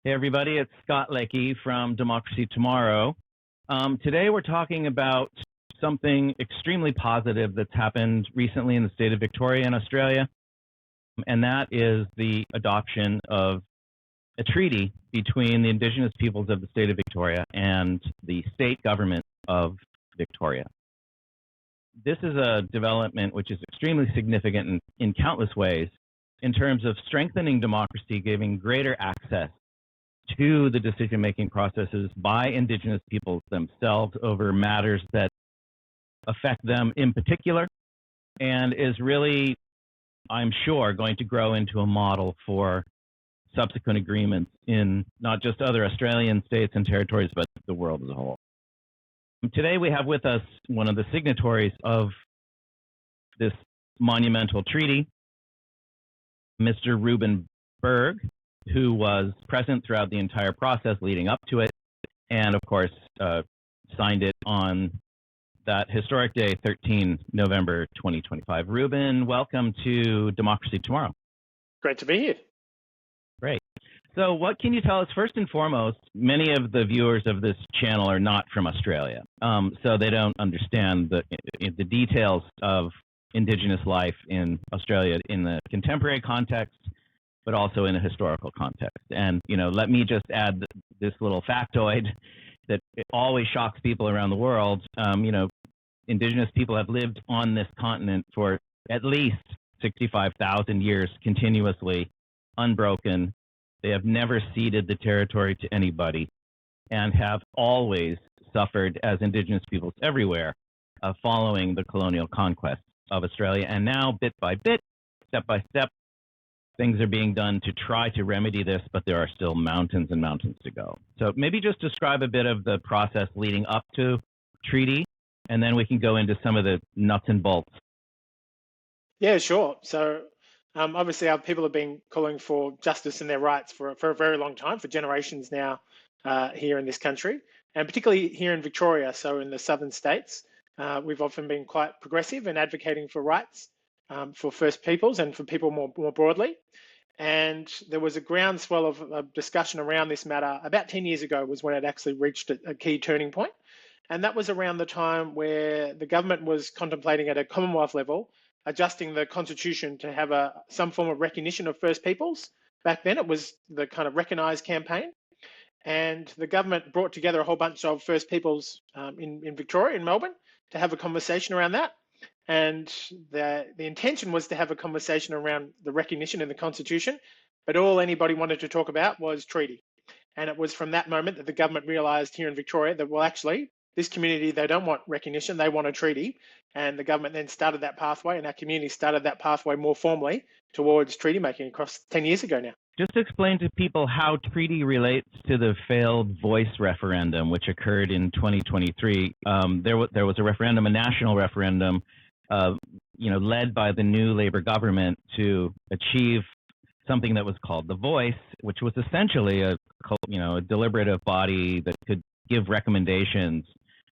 Hey, everybody, it's Scott Leckie from Democracy Tomorrow. Today, we're talking about something extremely positive that's happened recently in the state of Victoria in Australia, and that is the adoption of a treaty between the Indigenous peoples of the state of Victoria and the state government of Victoria. This is a development which is extremely significant in countless ways in terms of strengthening democracy, giving greater access to the decision-making processes by Indigenous peoples themselves over matters that affect them in particular, and is really, I'm sure, going to grow into a model for subsequent agreements in not just other Australian states and territories, but the world as a whole. Today we have with us one of the signatories of this monumental treaty, Mr. Reuben Berg, who was present throughout the entire process leading up to it, and of course signed it on that historic day, 13 November 2025. Reuben, welcome to Democracy Tomorrow. Great to be here. Great. So what can you tell us? First and foremost, many of the viewers of this channel are not from Australia, so they don't understand the details of Indigenous life in Australia in the contemporary context, but also in a historical context. And, let me just add this little factoid that it always shocks people around the world. Indigenous people have lived on this continent for at least 65,000 years continuously, unbroken. They have never ceded the territory to anybody and have always suffered as Indigenous peoples everywhere following the colonial conquest of Australia. And now, bit by bit, step by step, things are being done to try to remedy this, but there are still mountains and mountains to go. So maybe just describe a bit of the process leading up to treaty, and then we can go into some of the nuts and bolts. Yeah, sure. So obviously our people have been calling for justice and their rights for a very long time, for generations now here in this country, and particularly here in Victoria, so in the southern states. We've often been quite progressive in advocating for rights for First Peoples and for people more broadly. And there was a groundswell of discussion around this matter about 10 years ago was when it actually reached a key turning point. And that was around the time where the government was contemplating at a Commonwealth level adjusting the constitution to have some form of recognition of First Peoples. Back then it was the kind of Recognise campaign. And the government brought together a whole bunch of First Peoples in Victoria, in Melbourne, to have a conversation around that. And the intention was to have a conversation around the recognition in the Constitution, but all anybody wanted to talk about was treaty. And it was from that moment that the government realised here in Victoria that, well, actually, this community, they don't want recognition, they want a treaty. And the government then started that pathway, and our community started that pathway more formally towards treaty making across 10 years ago now. Just explain to people how treaty relates to the failed voice referendum, which occurred in 2023. There was a referendum, a national referendum, led by the new Labour government to achieve something that was called the Voice, which was essentially a deliberative body that could give recommendations,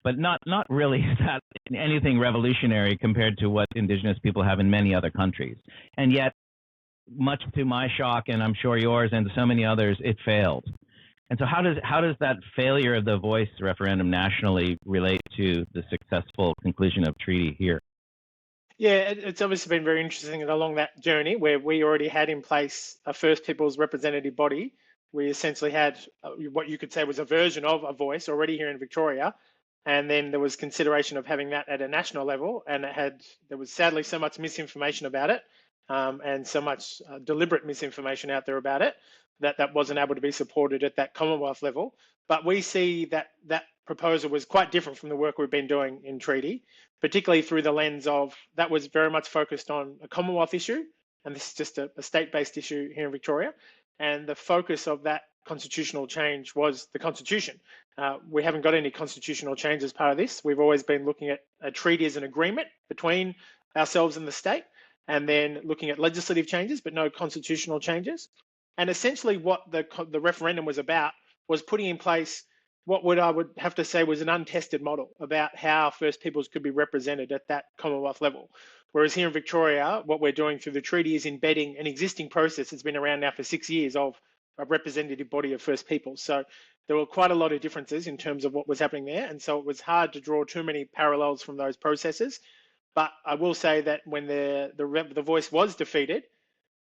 but not really that anything revolutionary compared to what Indigenous people have in many other countries. And yet, much to my shock, and I'm sure yours and so many others, it failed. And so how does that failure of the Voice referendum nationally relate to the successful conclusion of treaty here? Yeah, it's obviously been very interesting along that journey where we already had in place a First Peoples representative body. We essentially had what you could say was a version of a Voice already here in Victoria. And then there was consideration of having that at a national level. And there was sadly so much misinformation about it and so much deliberate misinformation out there about it that wasn't able to be supported at that Commonwealth level. But we see that proposal was quite different from the work we've been doing in treaty, particularly through the lens of that was very much focused on a Commonwealth issue, and this is just a state-based issue here in Victoria. And the focus of that constitutional change was the Constitution. We haven't got any constitutional change as part of this. We've always been looking at a treaty as an agreement between ourselves and the state, and then looking at legislative changes, but no constitutional changes. And essentially what the referendum was about was putting in place what I would have to say was an untested model about how First Peoples could be represented at that Commonwealth level. Whereas here in Victoria, what we're doing through the treaty is embedding an existing process that's been around now for 6 years of a representative body of First Peoples. So there were quite a lot of differences in terms of what was happening there. And so it was hard to draw too many parallels from those processes. But I will say that when the voice was defeated,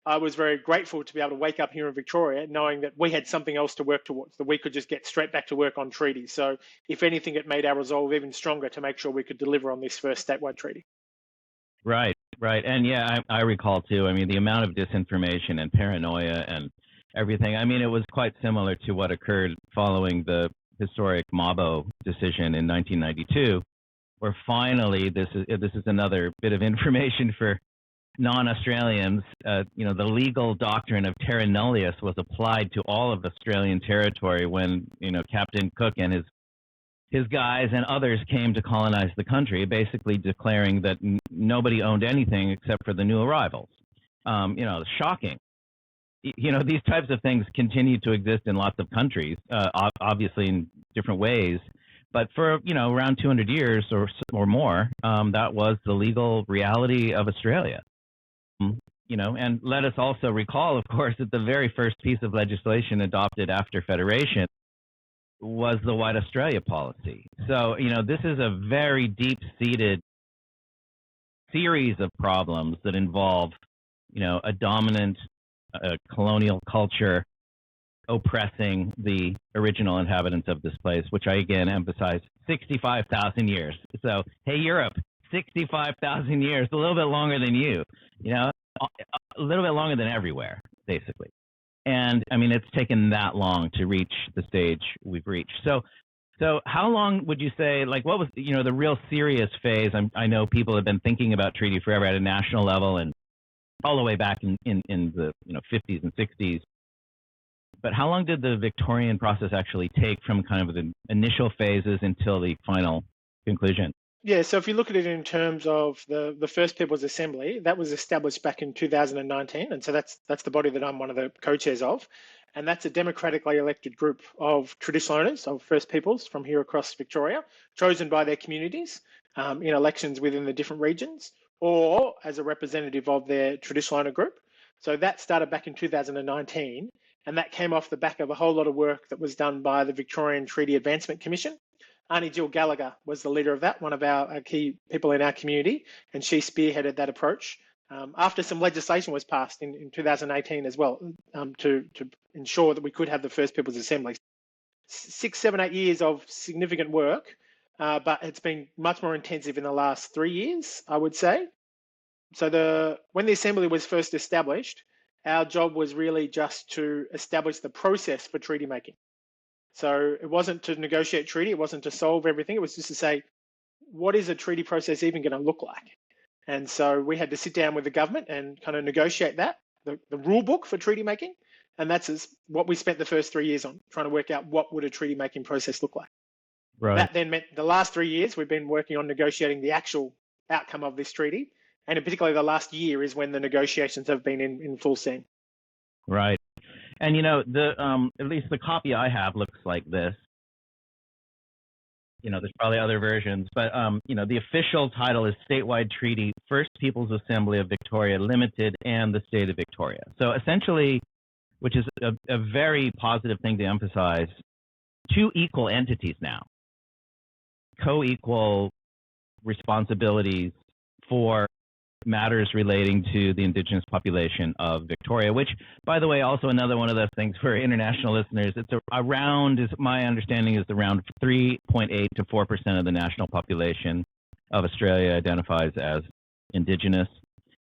I was very grateful to be able to wake up here in Victoria knowing that we had something else to work towards, that we could just get straight back to work on treaties. So if anything, it made our resolve even stronger to make sure we could deliver on this first statewide treaty. Right, right. And yeah, I recall too, I mean, the amount of disinformation and paranoia and everything. I mean, it was quite similar to what occurred following the historic Mabo decision in 1992, where finally, this is another bit of information for non-Australians. You know, the legal doctrine of terra nullius was applied to all of Australian territory when, you know, Captain Cook and his guys and others came to colonize the country, basically declaring that nobody owned anything except for the new arrivals. You know, shocking. You know, these types of things continue to exist in lots of countries, obviously in different ways. But for, you know, around 200 years or more, that was the legal reality of Australia. You know, and let us also recall, of course, that the very first piece of legislation adopted after Federation was the White Australia policy. So, you know, this is a very deep-seated series of problems that involve, you know, a dominant colonial culture oppressing the original inhabitants of this place, which I again emphasize 65,000 years. So, hey, Europe, 65,000 years, a little bit longer than you know, a little bit longer than everywhere, basically. And I mean, it's taken that long to reach the stage we've reached. So how long would you say, like, what was, you know, the real serious phase? I know people have been thinking about treaty forever at a national level and all the way back in the, you know, 50s and 60s. But how long did the Victorian process actually take from kind of the initial phases until the final conclusion? Yeah, so if you look at it in terms of the First Peoples Assembly, that was established back in 2019, and so that's the body that I'm one of the co-chairs of, and that's a democratically elected group of traditional owners of First Peoples from here across Victoria, chosen by their communities in elections within the different regions, or as a representative of their traditional owner group. So that started back in 2019, and that came off the back of a whole lot of work that was done by the Victorian Treaty Advancement Commission. Auntie Jill Gallagher was the leader of that, one of our key people in our community, and she spearheaded that approach after some legislation was passed in 2018 as well to ensure that we could have the First Peoples Assembly. 6, 7, 8 years of significant work, but it's been much more intensive in the last 3 years, I would say. So when the Assembly was first established, our job was really just to establish the process for treaty making. So it wasn't to negotiate treaty, it wasn't to solve everything, it was just to say, what is a treaty process even going to look like? And so we had to sit down with the government and kind of negotiate that, the rule book for treaty making, and that's what we spent the first 3 years on, trying to work out what would a treaty making process look like. Right. That then meant the last 3 years we've been working on negotiating the actual outcome of this treaty, and in particular the last year is when the negotiations have been in full swing. Right. And, you know, at least the copy I have looks like this. You know, there's probably other versions, but, you know, the official title is Statewide Treaty, First Peoples Assembly of Victoria Limited and the State of Victoria. So essentially, which is a very positive thing to emphasize, two equal entities now, co-equal responsibilities for matters relating to the Indigenous population of Victoria, which, by the way, also another one of those things for international listeners, it's my understanding is around 3.8 to 4% of the national population of Australia identifies as Indigenous.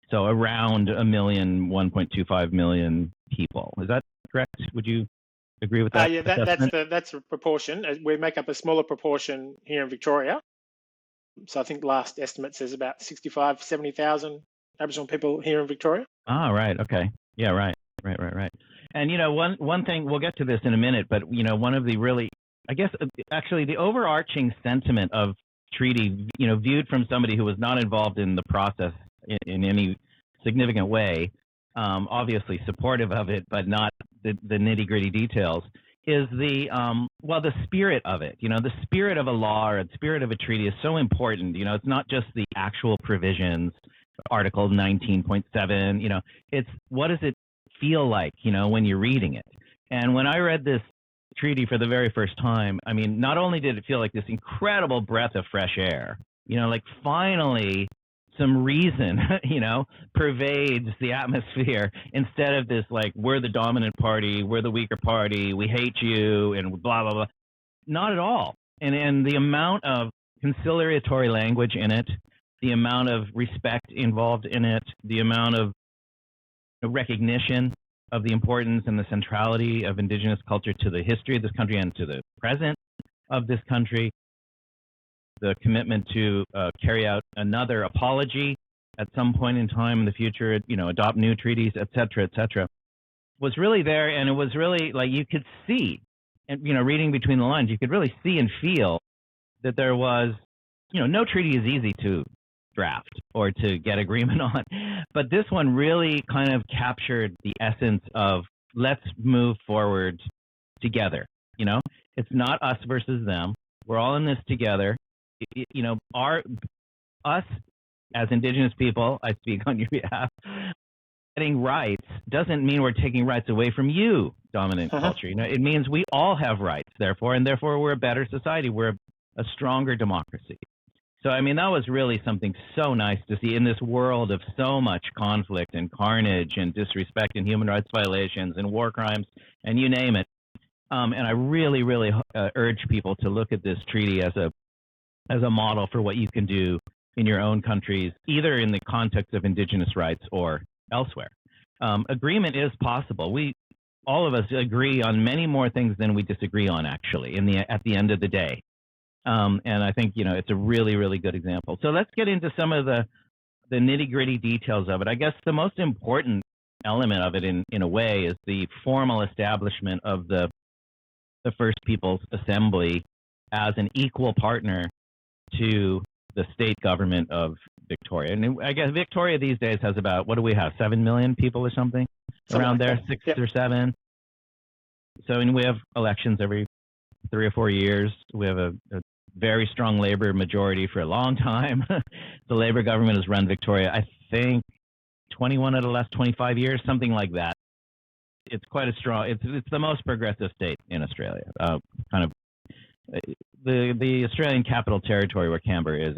So around 1.25 million people. Is that correct? Would you agree with that? Yeah, that's a proportion. We make up a smaller proportion here in Victoria. So I think last estimate says about 65, 70,000 Aboriginal people here in Victoria. Ah, right. Okay. Yeah, right. And, you know, one thing, we'll get to this in a minute, but, you know, one of the really, I guess, actually the overarching sentiment of treaty, you know, viewed from somebody who was not involved in the process in any significant way, obviously supportive of it, but not the nitty-gritty details, is the spirit of it. You know, the spirit of a law or the spirit of a treaty is so important. You know, it's not just the actual provisions, Article 19.7, you know, it's what does it feel like, you know, when you're reading it? And when I read this treaty for the very first time, I mean, not only did it feel like this incredible breath of fresh air, like finally some reason, pervades the atmosphere instead of this, like, we're the dominant party, we're the weaker party, we hate you, and blah, blah, blah. Not at all. And the amount of conciliatory language in it, the amount of respect involved in it, the amount of recognition of the importance and the centrality of Indigenous culture to the history of this country and to the present of this country, the commitment to carry out another apology at some point in time in the future, adopt new treaties, et cetera, was really there. And it was really like you could see, and reading between the lines, you could really see and feel that there was, no treaty is easy to draft or to get agreement on, but this one really kind of captured the essence of let's move forward together. It's not us versus them. We're all in this together. Us as Indigenous people, I speak on your behalf, getting rights doesn't mean we're taking rights away from you, dominant culture. It means we all have rights, therefore we're a better society. We're a stronger democracy. So, I mean, that was really something so nice to see in this world of so much conflict and carnage and disrespect and human rights violations and war crimes and you name it. And I really, really urge people to look at this treaty as a model for what you can do in your own countries, either in the context of Indigenous rights or elsewhere. Agreement is possible. All of us agree on many more things than we disagree on, actually, at the end of the day. And I think, it's a really, really good example. So let's get into some of the nitty-gritty details of it. I guess the most important element of it, in a way, is the formal establishment of the First Peoples Assembly as an equal partner to the state government of Victoria. And I guess Victoria these days has about, what do we have, 7 million people or something around there, 6 or 7. So, and we have elections every 3 or 4 years. We have a very strong Labor majority for a long time. The Labor government has run Victoria, I think, 21 of the last 25 years, something like that. It's quite a strong. It's the most progressive state in Australia. Kind of the Australian Capital Territory, where Canberra is,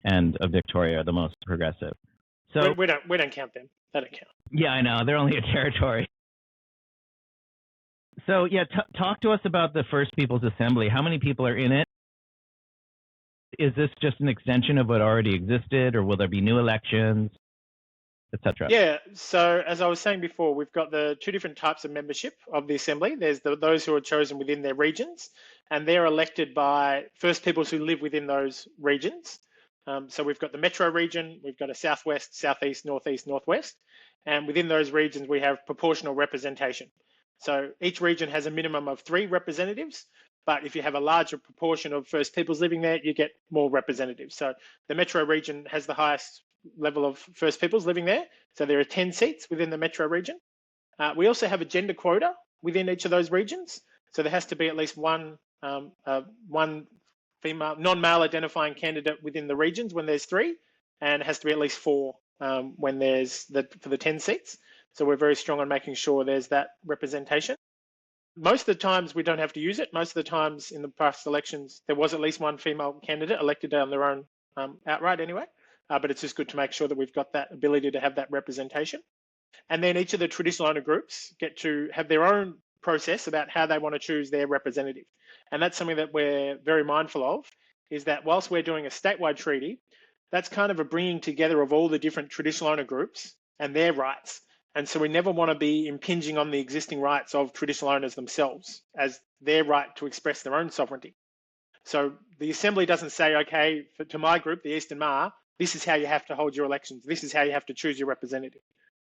and Victoria are the most progressive. So we don't count them. They don't count. Yeah, I know. They're only a territory. So yeah, talk to us about the First Peoples Assembly. How many people are in it? Is this just an extension of what already existed, or will there be new elections, etc.? Yeah, so as I was saying before, we've got the two different types of membership of the Assembly. There's those who are chosen within their regions, and they're elected by First Peoples who live within those regions. So we've got the Metro region, we've got a Southwest, Southeast, Northeast, Northwest, and within those regions we have proportional representation. So each region has a minimum of 3 representatives, but if you have a larger proportion of First Peoples living there, you get more representatives. So the Metro region has the highest level of First Peoples living there. So there are 10 seats within the Metro region. We also have a gender quota within each of those regions. So there has to be at least one female, non-male identifying candidate within the regions when there's 3, and it has to be at least 4 when there's for the 10 seats. So we're very strong on making sure there's that representation. Most of the times we don't have to use it. Most of the times in the past elections, there was at least one female candidate elected on their own outright anyway. But it's just good to make sure that we've got that ability to have that representation. And then each of the traditional owner groups get to have their own process about how they want to choose their representative. And that's something that we're very mindful of, is that whilst we're doing a statewide treaty, that's kind of a bringing together of all the different traditional owner groups and their rights. And so we never want to be impinging on the existing rights of traditional owners themselves as their right to express their own sovereignty. So the Assembly doesn't say, okay, to my group, the Eastern Maar, this is how you have to hold your elections. This is how you have to choose your representative.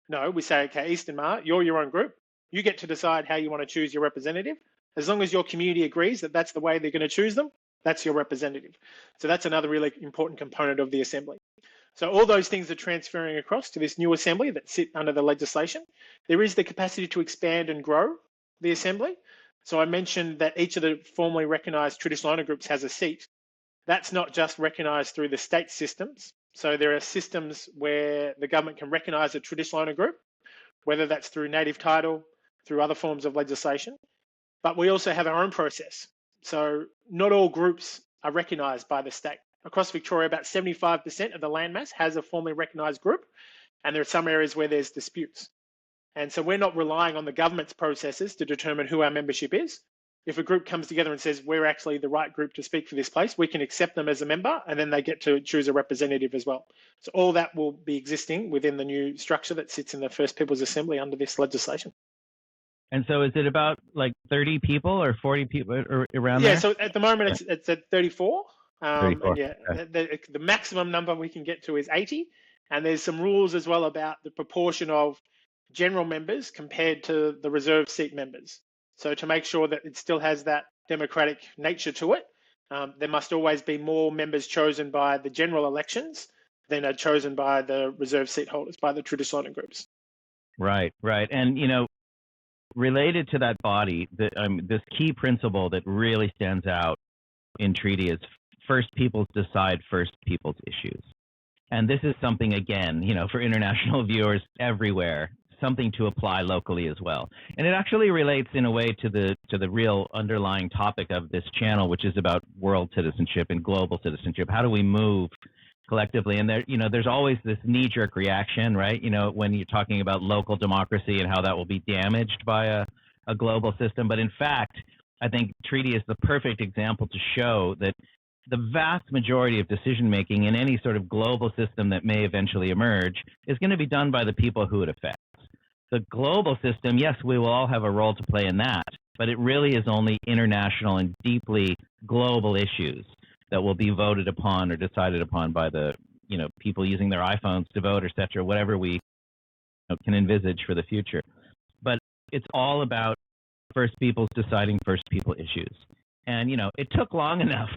No, we say, okay, Eastern Maar, you're your own group. You get to decide how you want to choose your representative. As long as your community agrees that that's the way they're going to choose them, that's your representative. So that's another really important component of the Assembly. So all those things are transferring across to this new Assembly that sit under the legislation. There is the capacity to expand and grow the Assembly. So I mentioned that each of the formally recognised traditional owner groups has a seat. That's not just recognised through the state systems. So there are systems where the government can recognise a traditional owner group, whether that's through native title, through other forms of legislation, but we also have our own process. So not all groups are recognised by the state. Across Victoria, about 75% of the landmass has a formally recognised group, and there are some areas where there's disputes. And so we're not relying on the government's processes to determine who our membership is. If a group comes together and says, we're actually the right group to speak for this place, we can accept them as a member, and then they get to choose a representative as well. So all that will be existing within the new structure that sits in the First Peoples Assembly under this legislation. And so is it about like 30 people or 40 people or around there? there? Yeah, so at the moment it's at 34. 34. And yeah, okay. the maximum number we can get to is 80. And there's some rules as well about the proportion of general members compared to the reserve seat members. So to make sure that it still has that democratic nature to it, there must always be more members chosen by the general elections than are chosen by the reserve seat holders, by the traditional groups. Right. And, related to that body, this key principle that really stands out in treaty is first peoples decide first peoples issues. And this is something, again, for international viewers everywhere, something to apply locally as well. And it actually relates in a way to the real underlying topic of this channel, which is about world citizenship and global citizenship. How do we move collectively? And there's always this knee-jerk reaction, right? When you're talking about local democracy and how that will be damaged by a global system. But in fact, I think treaty is the perfect example to show that the vast majority of decision-making in any sort of global system that may eventually emerge is going to be done by the people who it affects. The global system, yes, we will all have a role to play in that, but it really is only international and deeply global issues that will be voted upon or decided upon by the people using their iPhones to vote, or et cetera, whatever we can envisage for the future. But it's all about first peoples deciding first people issues. And, it took long enough,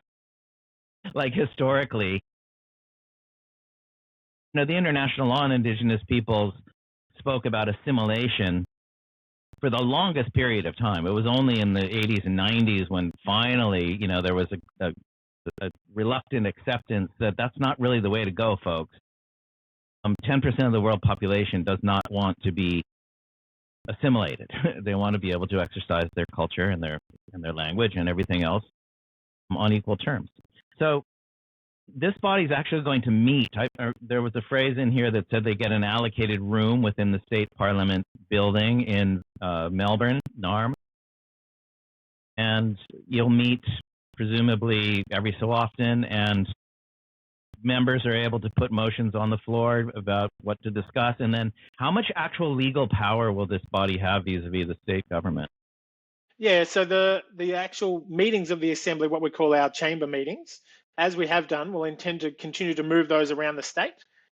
like historically, the international law on Indigenous peoples spoke about assimilation for the longest period of time. It was only in the 80s and 90s when finally, there was a reluctant acceptance that that's not really the way to go, folks. 10% of the world population does not want to be assimilated. They want to be able to exercise their culture and their language and everything else on equal terms. So this body is actually going to meet. There was a phrase in here that said they get an allocated room within the state parliament building in Melbourne, NARM. And you'll meet presumably every so often, and members are able to put motions on the floor about what to discuss. And then how much actual legal power will this body have vis-a-vis the state government? Yeah, so the actual meetings of the Assembly, what we call our chamber meetings, as we have done, we'll intend to continue to move those around the state,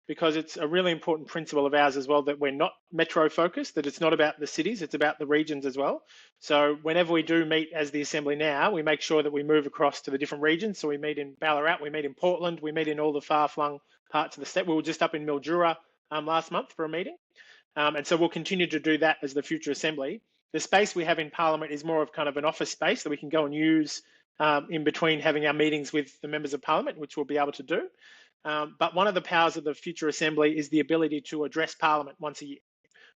because it's a really important principle of ours as well that we're not metro focused, that it's not about the cities, it's about the regions as well. So whenever we do meet as the Assembly now, we make sure that we move across to the different regions. So we meet in Ballarat, we meet in Portland, we meet in all the far-flung parts of the state. We were just up in Mildura last month for a meeting. And so we'll continue to do that as the future Assembly. The space we have in Parliament is more of kind of an office space that we can go and use in between having our meetings with the members of Parliament, which we'll be able to do. But one of the powers of the future Assembly is the ability to address Parliament once a year.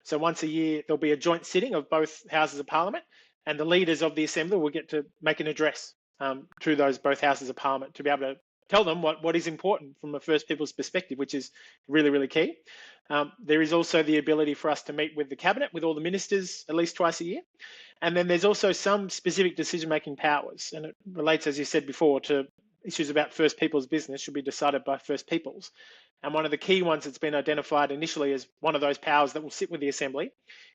So once a year, there'll be a joint sitting of both houses of Parliament, and the leaders of the Assembly will get to make an address to those both houses of Parliament to be able to tell them what is important from a First Peoples perspective, which is really, really key. There is also the ability for us to meet with the Cabinet, with all the ministers, at least twice a year. And then there's also some specific decision-making powers, and it relates, as you said before, to issues about First Peoples business should be decided by First Peoples. And one of the key ones that's been identified initially as one of those powers that will sit with the Assembly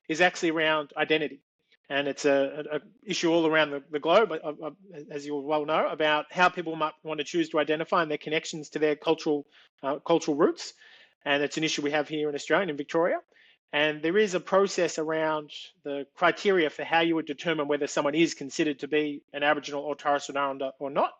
is actually around identity. And it's an issue all around the globe, as you well know, about how people might want to choose to identify and their connections to their cultural roots. And it's an issue we have here in Australia and in Victoria. And there is a process around the criteria for how you would determine whether someone is considered to be an Aboriginal or Torres Strait Islander or not.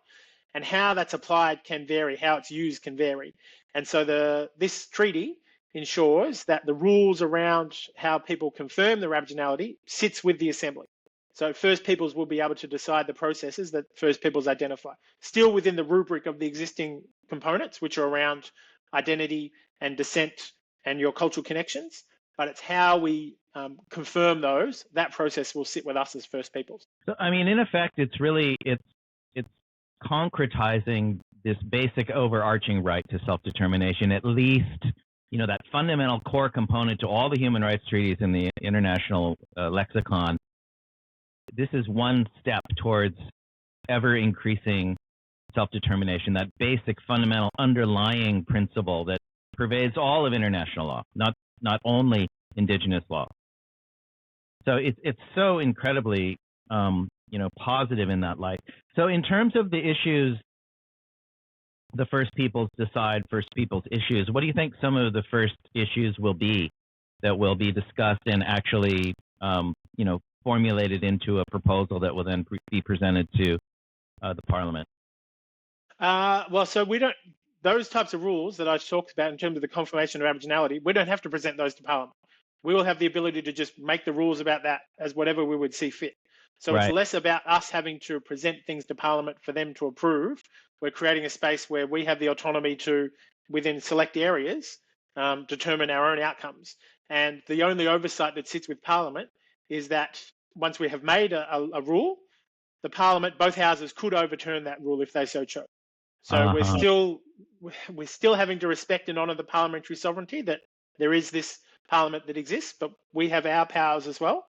And how that's applied can vary, how it's used can vary. And so this treaty ensures that the rules around how people confirm their Aboriginality sits with the Assembly. So First Peoples will be able to decide the processes that First Peoples identify, still within the rubric of the existing components, which are around identity and descent and your cultural connections. but it's how we confirm those. That process will sit with us as First Peoples. So, I mean, in effect, it's concretizing this basic overarching right to self-determination, at least, that fundamental core component to all the human rights treaties in the international lexicon. This is one step towards ever increasing self-determination, that basic fundamental underlying principle that pervades all of international law, not only Indigenous law. So it's so incredibly positive in that light. So in terms of the issues, the First Peoples decide First Peoples issues, what do you think some of the first issues will be that will be discussed and actually formulated into a proposal that will then be presented to the Parliament? Well, so we don't, those types of rules that I talked about in terms of the confirmation of Aboriginality, we don't have to present those to Parliament. We will have the ability to just make the rules about that as whatever we would see fit. So It's less about us having to present things to Parliament for them to approve. We're creating a space where we have the autonomy to, within select areas, determine our own outcomes. And the only oversight that sits with Parliament is that once we have made a rule, the Parliament, both houses, could overturn that rule if they so chose. So we're still having to respect and honour the parliamentary sovereignty, that there is this Parliament that exists, but we have our powers as well.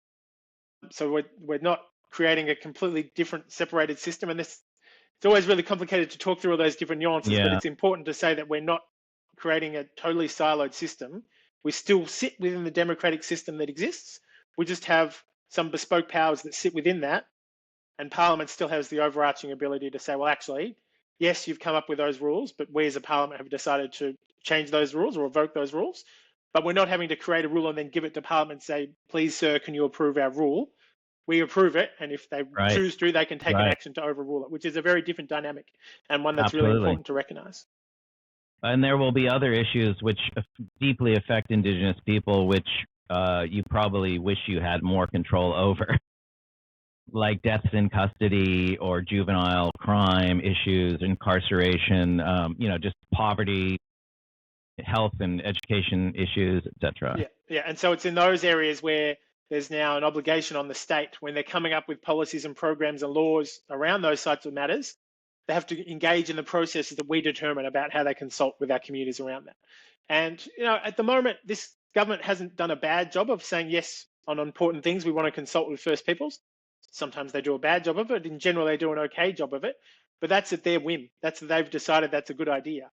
So we're not creating a completely different, separated system. And it's always really complicated to talk through all those different nuances, but it's important to say that we're not creating a totally siloed system. We still sit within the democratic system that exists. We just have some bespoke powers that sit within that. And Parliament still has the overarching ability to say, well, actually, yes, you've come up with those rules, but we as a Parliament have decided to change those rules or revoke those rules. But we're not having to create a rule and then give it to Parliament and say, please, sir, can you approve our rule? We approve it, and if they choose to, they can take an action to overrule it, which is a very different dynamic and one that's really important to recognise. And there will be other issues which deeply affect Indigenous people, which you probably wish you had more control over, like deaths in custody or juvenile crime issues, incarceration, just poverty, health and education issues, etc. Yeah, and so it's in those areas where there's now an obligation on the state, when they're coming up with policies and programs and laws around those types of matters, they have to engage in the processes that we determine about how they consult with our communities around that. And, at the moment, this government hasn't done a bad job of saying, yes, on important things, we want to consult with First Peoples. Sometimes they do a bad job of it. In general, they do an okay job of it. But that's at their whim. They've decided that's a good idea.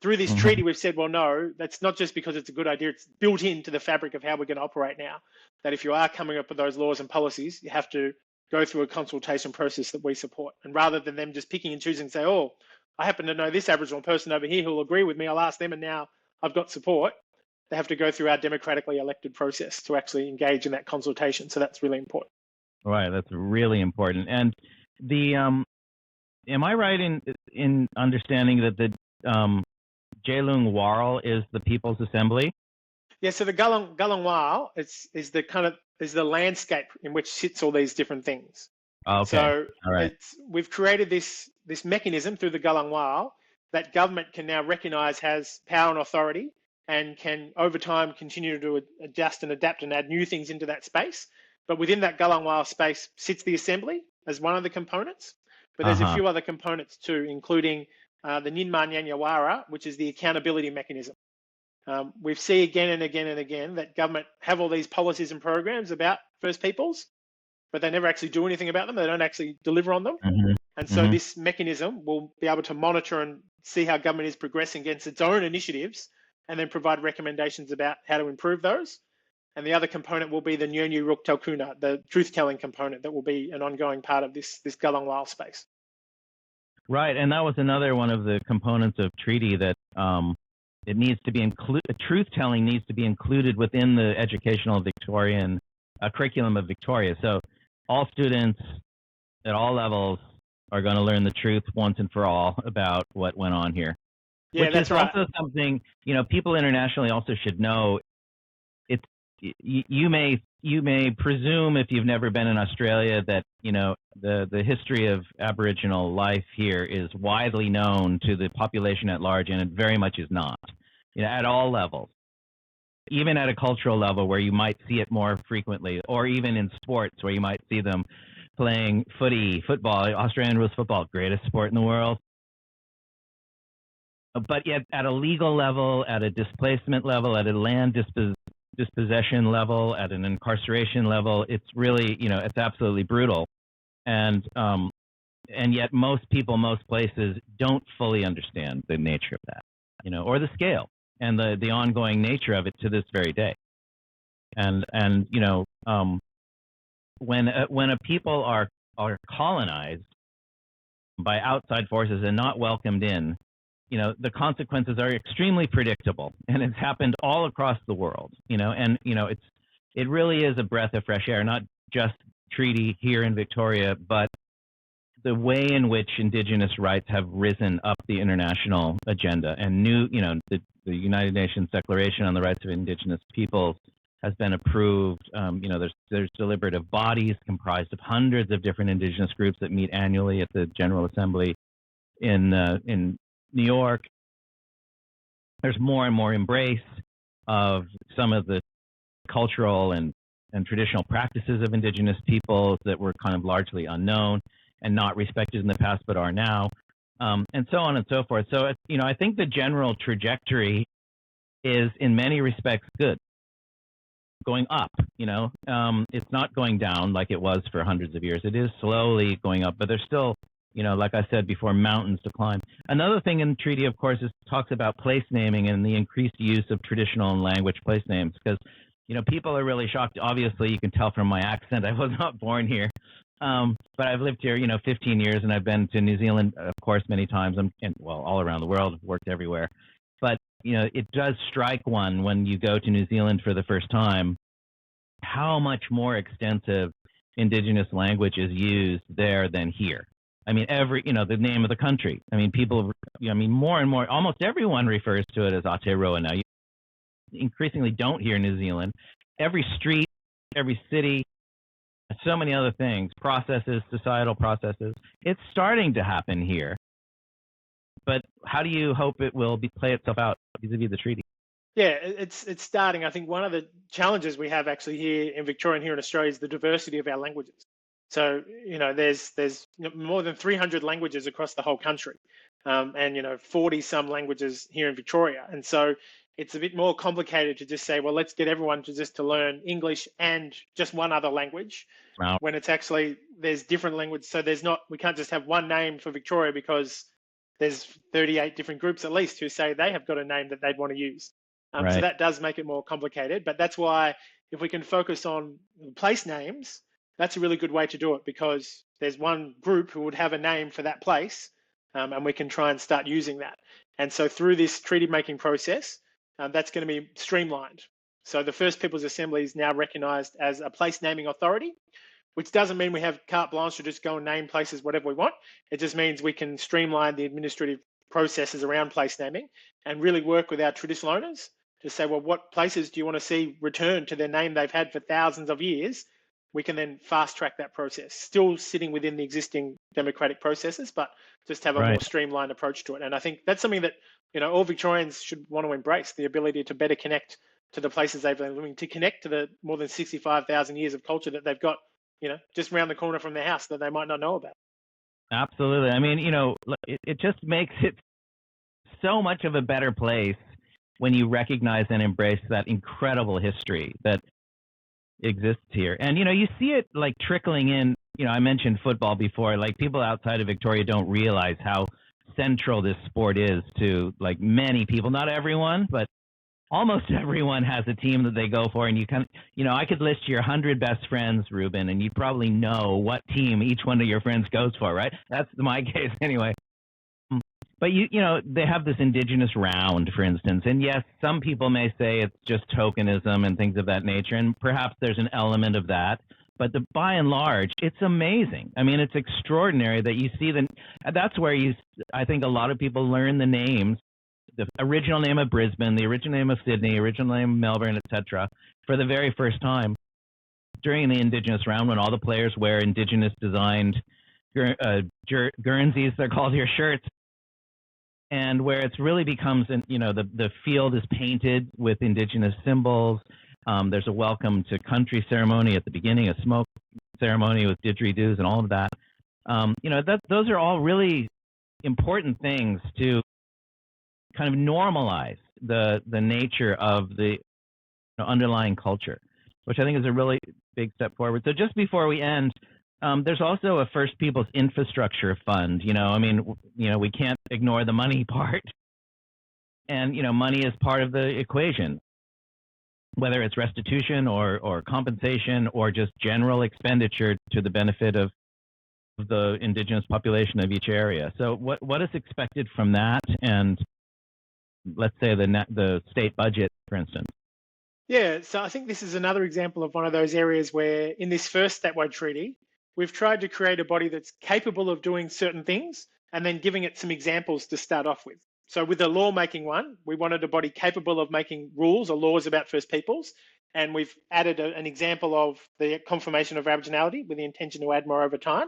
Through this treaty, we've said, well, no, that's not just because it's a good idea. It's built into the fabric of how we're going to operate now, that if you are coming up with those laws and policies, you have to go through a consultation process that we support. And rather than them just picking and choosing and say, oh, I happen to know this Aboriginal person over here who will agree with me, I'll ask them, and now I've got support, they have to go through our democratically elected process to actually engage in that consultation. So that's really important. Right, that's really important. And am I right in understanding that the Jailung Warl is the People's Assembly? Yeah, so the Gullang Wal is the landscape in which sits all these different things. Okay. So all right. We've created this mechanism through the Gullang Wal that government can now recognise has power and authority, and can over time continue to adjust and adapt and add new things into that space. But within that Gullang Wal space sits the Assembly as one of the components. But there's a few other components too, including the Ninma Nyanyawara, which is the accountability mechanism. We see again and again and again that government have all these policies and programs about First Peoples, but they never actually do anything about them. They don't actually deliver on them. And so this mechanism will be able to monitor and see how government is progressing against its own initiatives, and then provide recommendations about how to improve those. And the other component will be the Nyunyu Ruk Talkuna, the truth-telling component that will be an ongoing part of this Gullang Wal space. Right, and that was another one of the components of treaty that it needs to be truth-telling needs to be included within the educational Victorian curriculum of Victoria. So all students at all levels are going to learn the truth once and for all about what went on here. Yeah, which that's is right. Also something, people internationally also should know. You may presume, if you've never been in Australia, that the history of Aboriginal life here is widely known to the population at large, and it very much is not, at all levels. even at a cultural level where you might see it more frequently, or even in sports where you might see them playing football. Australian rules football, greatest sport in the world. But yet at a legal level, at a displacement level, at a land dispossession level, at an incarceration level, it's really, it's absolutely brutal. And yet most people, most places don't fully understand the nature of that, or the scale and the ongoing nature of it to this very day. And when a people are colonized by outside forces and not welcomed in, the consequences are extremely predictable, and it's happened all across the world, it really is a breath of fresh air, not just treaty here in Victoria, but the way in which Indigenous rights have risen up the international agenda, and the United Nations Declaration on the Rights of Indigenous Peoples has been approved. There's deliberative bodies comprised of hundreds of different Indigenous groups that meet annually at the General Assembly in New York. There's more and more embrace of some of the cultural and traditional practices of Indigenous peoples that were kind of largely unknown and not respected in the past but are now, and so on and so forth. So, I think the general trajectory is in many respects good, going up. It's not going down like it was for hundreds of years. It is slowly going up, but there's still, like I said before, mountains to climb. Another thing in the treaty, of course, is talks about place naming and the increased use of traditional and language place names, because, people are really shocked. Obviously, you can tell from my accent, I was not born here. But I've lived here, 15 years, and I've been to New Zealand, of course, many times, and all around the world, worked everywhere. But, it does strike one when you go to New Zealand for the first time, how much more extensive Indigenous language is used there than here. I mean, the name of the country. I mean, people, more and more, almost everyone refers to it as Aotearoa now. You increasingly don't hear New Zealand. Every street, every city, so many other things, processes, societal processes. It's starting to happen here. But how do you hope it will play itself out vis-a-vis the treaty? Yeah, it's starting. I think one of the challenges we have actually here in Victoria and here in Australia is the diversity of our languages. So, there's more than 300 languages across the whole country, and 40 some languages here in Victoria. And so it's a bit more complicated to just say, well, let's get everyone to learn English and just one other language. Wow. When it's actually, there's different languages. So we can't just have one name for Victoria, because there's 38 different groups at least who say they have got a name that they'd want to use. Right. So that does make it more complicated, but that's why if we can focus on place names, that's a really good way to do it, because there's one group who would have a name for that place, and we can try and start using that. And so through this treaty making process, that's going to be streamlined. So the First Peoples Assembly is now recognised as a place naming authority, which doesn't mean we have carte blanche to just go and name places whatever we want. It just means we can streamline the administrative processes around place naming and really work with our traditional owners to say, well, what places do you want to see return to their name they've had for thousands of years? We can then fast track that process, still sitting within the existing democratic processes, but just have a more streamlined approach to it. And I think that's something that, all Victorians should want to embrace, the ability to better connect to the places they've been living, to connect to the more than 65,000 years of culture that they've got, just around the corner from their house that they might not know about. Absolutely. I mean, it just makes it so much of a better place when you recognize and embrace that incredible history that exists here. And, you see it like trickling in, I mentioned football before, like people outside of Victoria don't realize how central this sport is to like many people, not everyone, but almost everyone has a team that they go for. And I could list your 100 best friends, Reuben, and you'd probably know what team each one of your friends goes for, right? That's my case anyway. But they have this Indigenous round, for instance, and yes, some people may say it's just tokenism and things of that nature, and perhaps there's an element of that. But by and large, it's amazing. I mean, it's extraordinary that you see that's where I think a lot of people learn the names, the original name of Brisbane, the original name of Sydney, original name of Melbourne, etc., for the very first time during the Indigenous round, when all the players wear Indigenous designed Guernseys, they're called here, shirts. and where it's really becomes, the field is painted with Indigenous symbols. There's a welcome to country ceremony at the beginning, a smoke ceremony with didgeridoos and all of that. Those are all really important things to kind of normalize the nature of the underlying culture, which I think is a really big step forward. So just before we end, there's also a First Peoples Infrastructure Fund. We can't ignore the money part. And, money is part of the equation, whether it's restitution or compensation or just general expenditure to the benefit of the Indigenous population of each area. So what is expected from that? And let's say the state budget, for instance. Yeah, so I think this is another example of one of those areas where in this first statewide treaty, we've tried to create a body that's capable of doing certain things and then giving it some examples to start off with. So with the lawmaking one, we wanted a body capable of making rules or laws about First Peoples, and we've added an example of the confirmation of Aboriginality with the intention to add more over time.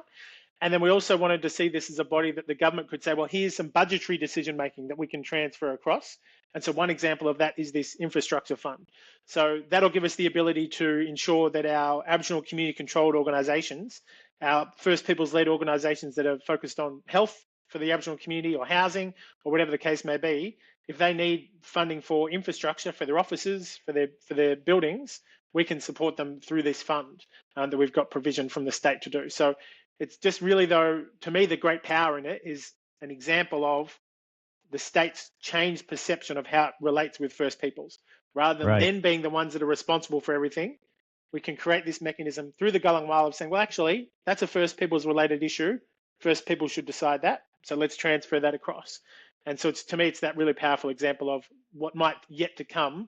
And then we also wanted to see this as a body that the government could say, well, here's some budgetary decision making that we can transfer across. And so one example of that is this infrastructure fund. So that'll give us the ability to ensure that our Aboriginal community controlled organisations, our First Peoples led organisations that are focused on health for the Aboriginal community or housing or whatever the case may be, if they need funding for infrastructure, for their offices, for their buildings, we can support them through this fund that we've got provision from the state to do. So it's just really, though, to me, the great power in it is an example of the state's changed perception of how it relates with First Peoples. Rather than them being the ones that are responsible for everything, we can create this mechanism through the Gullang of saying, well, actually, that's a First Peoples related issue. First Peoples should decide that. So let's transfer that across. And so to me, it's that really powerful example of what might yet to come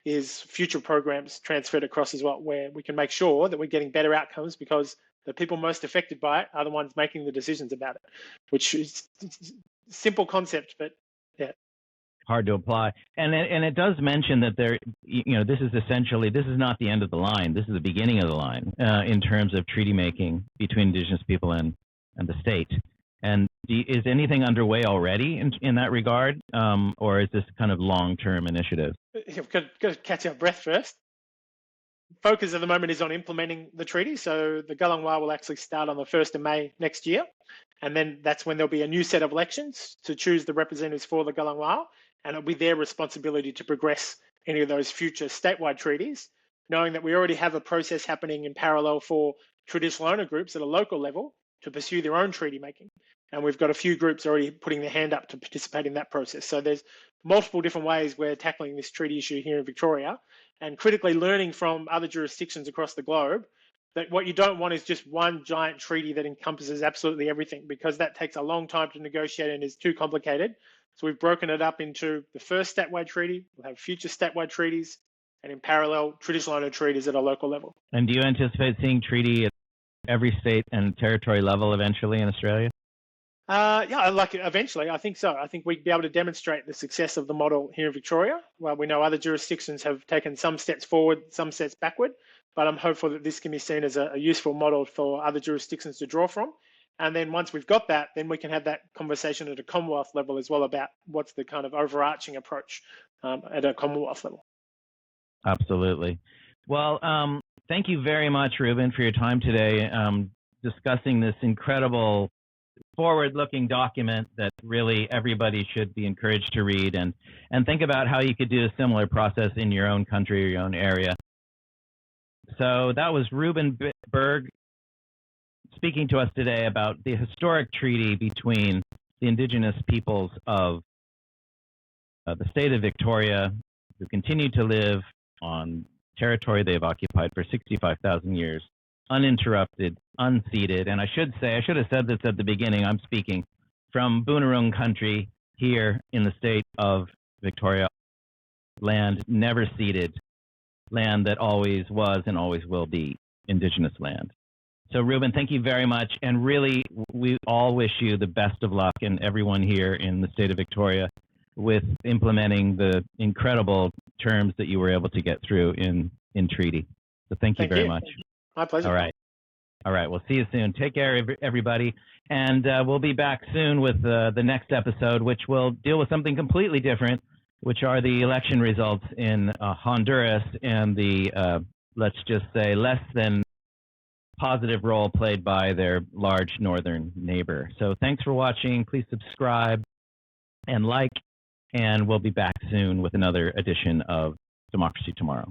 is future programs transferred across as well, where we can make sure that we're getting better outcomes because the people most affected by it are the ones making the decisions about it, which is a simple concept, but yeah. Hard to apply. And it does mention that this is not the end of the line. This is the beginning of the line in terms of treaty making between Indigenous people and the state. And is anything underway already in that regard, or is this kind of long-term initiative? You've got to catch our breath first. Focus at the moment is on implementing the treaty. So the Gullang will actually start on the 1st of May next year. And then that's when there'll be a new set of elections to choose the representatives for the Gullang, and it'll be their responsibility to progress any of those future statewide treaties, knowing that we already have a process happening in parallel for traditional owner groups at a local level to pursue their own treaty making. And we've got a few groups already putting their hand up to participate in that process. So there's multiple different ways we're tackling this treaty issue here in Victoria, and critically learning from other jurisdictions across the globe that what you don't want is just one giant treaty that encompasses absolutely everything, because that takes a long time to negotiate and is too complicated. So we've broken it up into the first statewide treaty, we'll have future statewide treaties, and in parallel, traditional owner treaties at a local level. And do you anticipate seeing treaty at every state and territory level eventually in Australia? Yeah, like eventually, I think so. I think we'd be able to demonstrate the success of the model here in Victoria. Well, we know other jurisdictions have taken some steps forward, some steps backward, but I'm hopeful that this can be seen as a useful model for other jurisdictions to draw from. And then once we've got that, then we can have that conversation at a Commonwealth level as well about what's the kind of overarching approach at a Commonwealth level. Absolutely. Well, thank you very much, Reuben, for your time today discussing this incredible forward-looking document that really everybody should be encouraged to read and think about how you could do a similar process in your own country or your own area. So that was Reuben Berg speaking to us today about the historic treaty between the Indigenous peoples of the state of Victoria, who continue to live on territory they've occupied for 65,000 years, uninterrupted, unceded. And I should have said this at the beginning, I'm speaking from Boonwurrung country here in the state of Victoria, land never ceded, land that always was and always will be Indigenous land. So Reuben, thank you very much. And really, we all wish you the best of luck, and everyone here in the state of Victoria, with implementing the incredible terms that you were able to get through in treaty. So thank you very much. My pleasure. All right. All right, we'll see you soon. Take care, everybody. And we'll be back soon with the next episode, which will deal with something completely different, which are the election results in Honduras and the, let's just say, less than positive role played by their large northern neighbor. So thanks for watching. Please subscribe and like, and we'll be back soon with another edition of Democracy Tomorrow.